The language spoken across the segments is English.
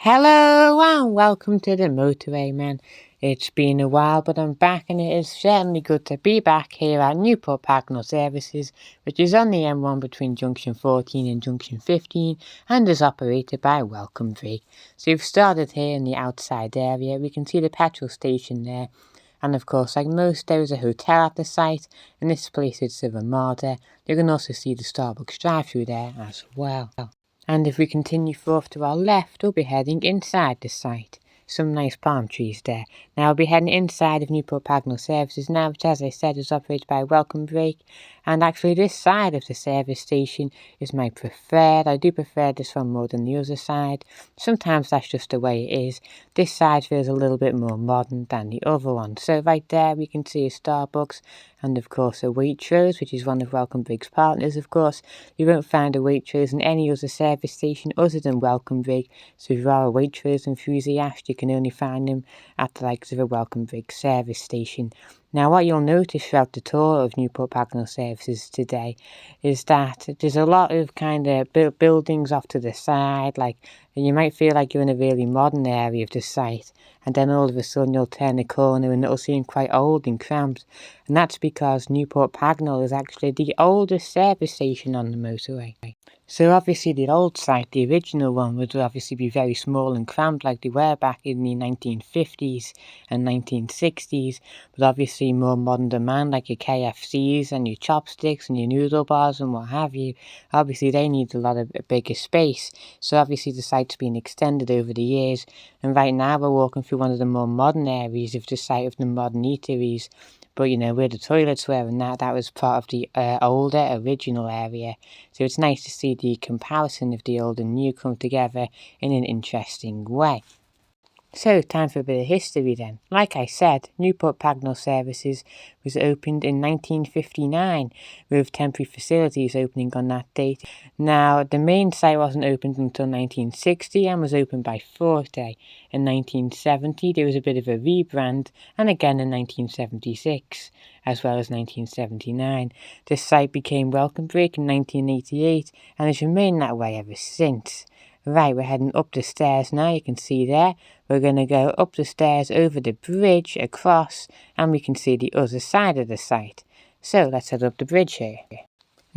Hello and welcome to the Motorway Man. It's been a while, but I'm back, and it is certainly good to be back here at Newport Pagnell Services, which is on the M1 between Junction 14 and Junction 15 and is operated by Welcome Break. So we've started here in the outside area. We can see the petrol station there, and of course, like most, there is a hotel at the site. In this place it's a Ramada. You can also see the Starbucks drive-thru there as well. And if we continue forth to our left, we'll be heading inside the site. Some nice palm trees there. Now we'll be heading inside of Newport Pagnell Services now, which, as I said, is operated by Welcome Break. And actually this side of the service station is my preferred. I do prefer this one more than the other side. Sometimes that's just the way it is. This side feels a little bit more modern than the other one. So right there we can see a Starbucks and of course a Waitrose, which is one of Welcome Break's partners. Of course, you won't find a Waitrose in any other service station other than Welcome Break. So if you are a Waitrose enthusiast, you can only find them at the likes of a Welcome Break service station. Now, what you'll notice throughout the tour of Newport Pagnell Services today is that there's a lot of kind of buildings off to the side, and you might feel like you're in a really modern area of the site, and then all of a sudden you'll turn a corner and it'll seem quite old and cramped, and that's because Newport Pagnell is actually the oldest service station on the motorway. So obviously the old site, the original one, would obviously be very small and cramped like they were back in the 1950s and 1960s, but obviously more modern demand like your KFCs and your chopsticks and your noodle bars and what have you, obviously they need a lot of bigger space. So obviously the site's been extended over the years, and right now we're walking through one of the more modern areas of the site of the modern eateries. But where the toilets were and that was part of the older original area. So it's nice to see the comparison of the old and new come together in an interesting way. So, time for a bit of history then. Like I said, Newport Pagnell Services was opened in 1959, with temporary facilities opening on that date. Now, the main site wasn't opened until 1960 and was opened by Forte. In 1970, there was a bit of a rebrand, and again in 1976, as well as 1979. This site became Welcome Break in 1988, and has remained that way ever since. Right, we're heading up the stairs now, you can see there. We're going to go up the stairs over the bridge, across, and we can see the other side of the site. So let's head up the bridge here.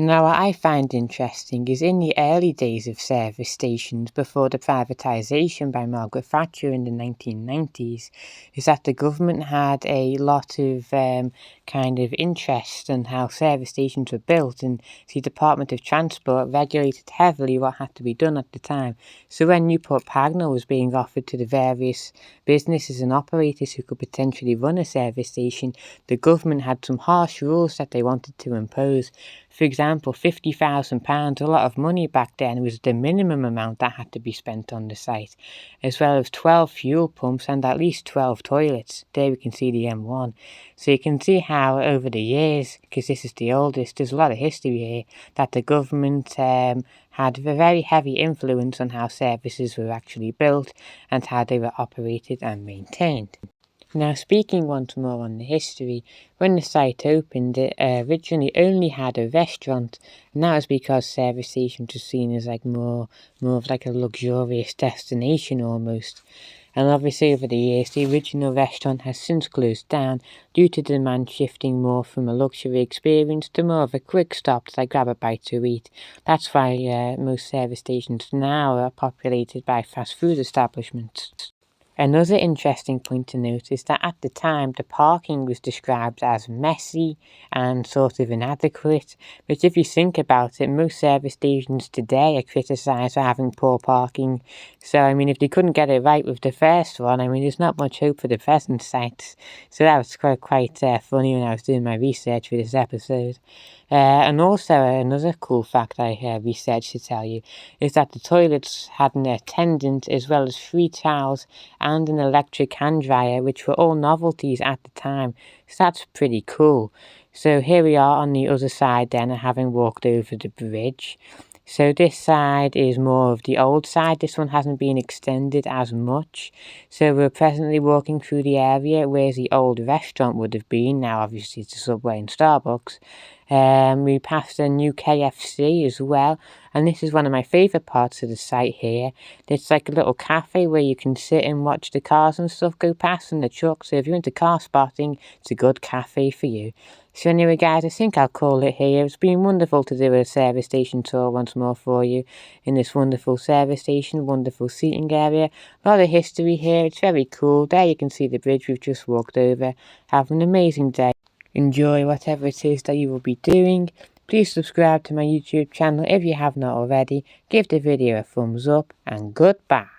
Now, what I find interesting is in the early days of service stations before the privatisation by Margaret Thatcher in the 1990s, is that the government had a lot of kind of interest in how service stations were built, and the Department of Transport regulated heavily what had to be done at the time. So when Newport Pagnell was being offered to the various businesses and operators who could potentially run a service station, the government had some harsh rules that they wanted to impose. For example, £50,000, a lot of money back then, was the minimum amount that had to be spent on the site, as well as 12 fuel pumps and at least 12 toilets. There we can see the M1. So you can see how over the years, because this is the oldest, there's a lot of history here, that the government had a very heavy influence on how services were actually built and how they were operated and maintained. Now, speaking once more on the history, when the site opened, it originally only had a restaurant, and that was because service stations were seen as more of like a luxurious destination almost. And obviously over the years, the original restaurant has since closed down due to demand shifting more from a luxury experience to more of a quick stop to grab a bite to eat. That's why most service stations now are populated by fast food establishments. Another interesting point to note is that at the time the parking was described as messy and sort of inadequate, but if you think about it, most service stations today are criticised for having poor parking. So if they couldn't get it right with the first one, there's not much hope for the present sites. So that was quite funny when I was doing my research for this episode. And also another cool fact I researched to tell you is that the toilets had an attendant as well as 3 towels and an electric hand dryer, which were all novelties at the time. So that's pretty cool. So here we are on the other side then, having walked over the bridge. So this side is more of the old side. This one hasn't been extended as much. So we're presently walking through the area where the old restaurant would have been. Now obviously it's a Subway and Starbucks. We passed a new KFC as well, and this is one of my favourite parts of the site here. It's like a little cafe where you can sit and watch the cars and stuff go past and the trucks. So if you're into car spotting, it's a good cafe for you. So anyway guys, I think I'll call it here. It's been wonderful to do a service station tour once more for you in this wonderful service station, wonderful seating area. A lot of history here, it's very cool. There you can see the bridge we've just walked over. Have an amazing day. Enjoy whatever it is that you will be doing. Please subscribe to my YouTube channel if you have not already. Give the video a thumbs up and goodbye.